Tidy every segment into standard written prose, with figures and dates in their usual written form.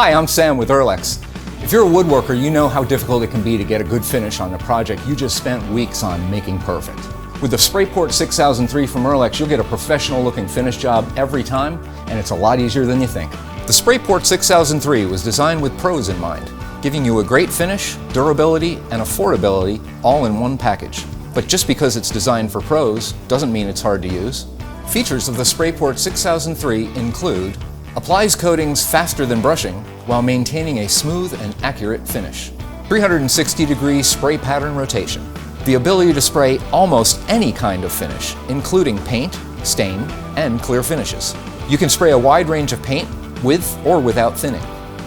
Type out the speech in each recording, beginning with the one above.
Hi, I'm Sam with Earlex. If you're a woodworker, you know how difficult it can be to get a good finish on a project you just spent weeks on making perfect. With the SprayPort 6003 from Earlex, you'll get a professional looking finish job every time, and it's a lot easier than you think. The SprayPort 6003 was designed with pros in mind, giving you a great finish, durability, and affordability all in one package. But just because it's designed for pros doesn't mean it's hard to use. Features of the SprayPort 6003 include applies coatings faster than brushing while maintaining a smooth and accurate finish. 360-degree spray pattern rotation. The ability to spray almost any kind of finish, including paint, stain, and clear finishes. You can spray a wide range of paint with or without thinning.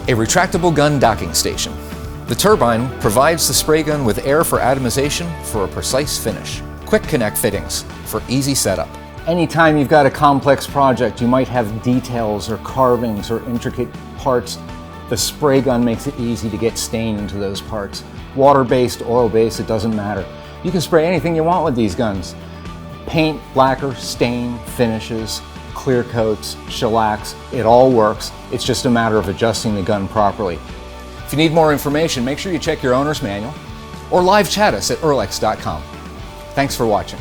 A retractable gun docking station. The turbine provides the spray gun with air for atomization for a precise finish. Quick connect fittings for easy setup. Anytime you've got a complex project, you might have details or carvings or intricate parts. The spray gun makes it easy to get stain into those parts. Water-based, oil-based, it doesn't matter. You can spray anything you want with these guns. Paint, lacquer, stain, finishes, clear coats, shellacs, it all works. It's just a matter of adjusting the gun properly. If you need more information, make sure you check your owner's manual or live chat us at earlex.com. Thanks for watching.